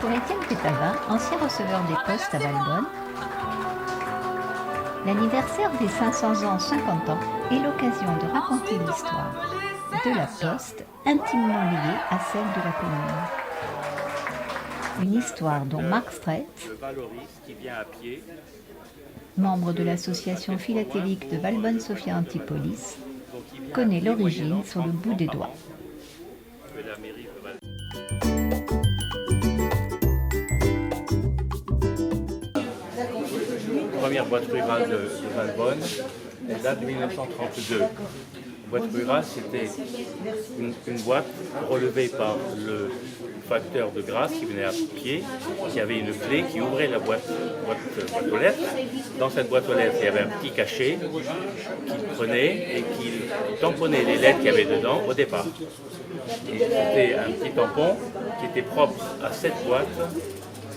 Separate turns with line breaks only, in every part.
Pour Étienne Pétavin, ancien receveur des postes à Valbonne, l'anniversaire des 500 ans 50 ans est l'occasion de raconter l'histoire de la Poste intimement liée à celle de la commune. Une histoire dont Marc Strait, membre de l'association philatélique de Valbonne-Sophia Antipolis, connaît l'origine sur le bout des doigts.
La première boîte rurale de Valbonne, elle date de 1932. La boîte rurale, c'était une boîte relevée par le facteur de Grasse qui venait à pied, qui avait une clé qui ouvrait la boîte aux lettres. Dans cette boîte aux lettres, il y avait un petit cachet qu'il prenait et qu'il tamponnait les lettres qu'il y avait dedans au départ. Et c'était un petit tampon qui était propre à cette boîte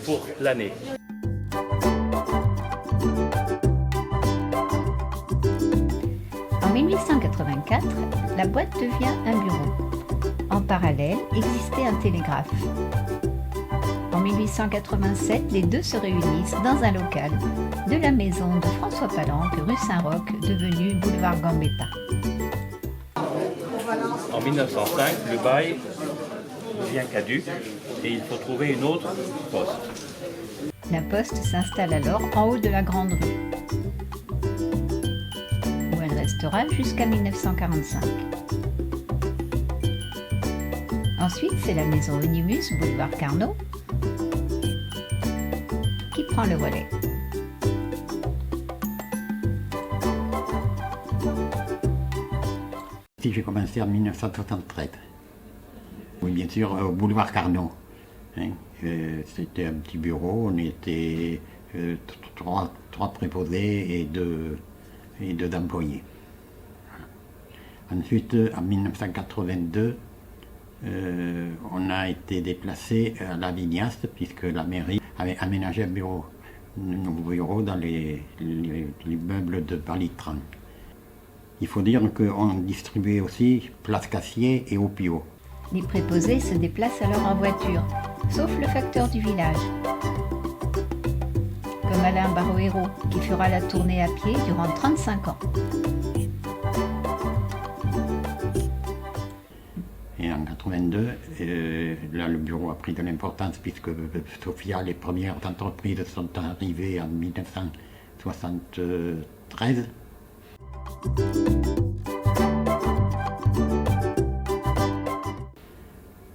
pour l'année.
En 1884, la boîte devient un bureau. En parallèle, existait un télégraphe. En 1887, les deux se réunissent dans un local de la maison de François Palanque, rue Saint-Roch, devenue boulevard Gambetta.
En 1905, le bail devient caduc et il faut trouver une autre poste.
La poste s'installe alors en haut de la Grande Rue, où elle restera jusqu'à 1945. Ensuite, c'est la maison Onimus, boulevard Carnot, qui prend le relais.
Si j'ai commencé en 1973. Oui, bien sûr, au boulevard Carnot. Hein. C'était un petit bureau, on était trois préposés et deux employés. Ensuite, en 1982, on a été déplacé à la Vignasse puisque la mairie avait aménagé un nouveau bureau dans les meubles de Balitran. Il faut dire qu'on distribuait aussi Place Cassier et Opio.
Les préposés se déplacent alors en voiture, sauf le facteur du village, comme Alain Baroero, qui fera la tournée à pied durant 35 ans.
Et en 82, là le bureau a pris de l'importance puisque Sophia, les premières entreprises sont arrivées en 1973.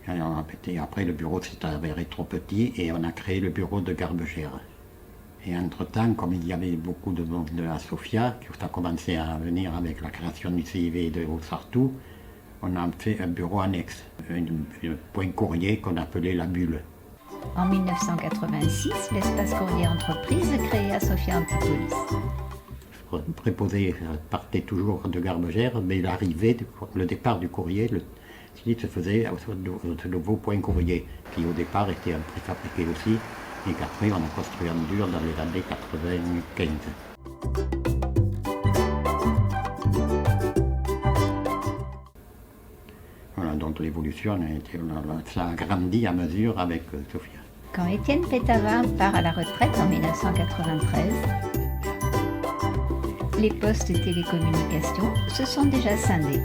Alors, après, le bureau s'est avéré trop petit et on a créé le bureau de Garbegère. Et entre-temps, comme il y avait beaucoup de monde à Sophia, qui a commencé à venir avec la création du CIV de Haut-Sartou, on a fait un bureau annexe, un point courrier qu'on appelait la bulle.
En 1986, l'espace courrier entreprise est créé à Sophia Antipolis.
Le préposé partait toujours de Garbegère, mais l'arrivée, le départ du courrier, se faisait au nouveau point courrier, qui au départ était un préfabriqué aussi, et qu'après on a construit en dur dans les années 95. Voilà, donc l'évolution ça a grandi à mesure avec Sophia.
Quand Étienne Pétavin part à la retraite en 1993, les postes et télécommunications se sont déjà scindés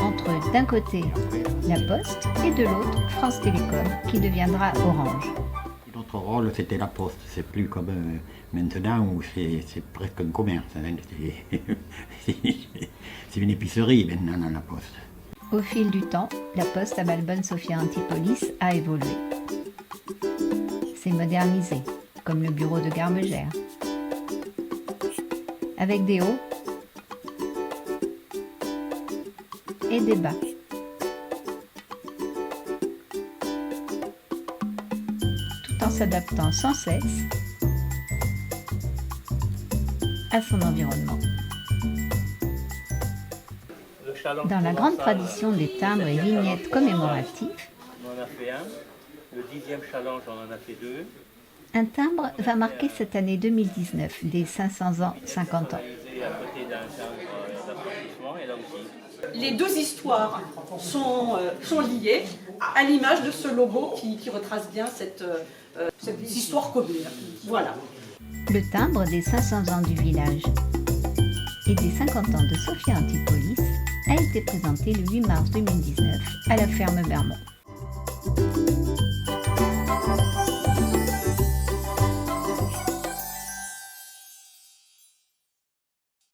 entre d'un côté la Poste et de l'autre France Télécom qui deviendra Orange.
Notre rôle c'était la Poste, c'est plus comme maintenant où c'est presque un commerce, hein. C'est une épicerie maintenant la Poste.
Au fil du temps, la Poste à Valbonne-Sophia Antipolis a évolué. S'est modernisée, comme le bureau de Garbegère, avec des hauts et des bas. Tout en s'adaptant sans cesse à son environnement. Dans la grande tradition des timbres et vignettes commémoratifs,
On en a fait un. Le 10e challenge, on en a fait deux.
un timbre va marquer cette année 2019 des 500 ans, 50 ans.
À côté d'un timbre d'applaudissement et
Les deux histoires sont liées à l'image de ce logo qui retrace bien cette histoire commune. Voilà.
Le timbre des 500 ans du village et des 50 ans de Sophia Antipolis a été présenté le 8 mars 2019 à la ferme Vermont.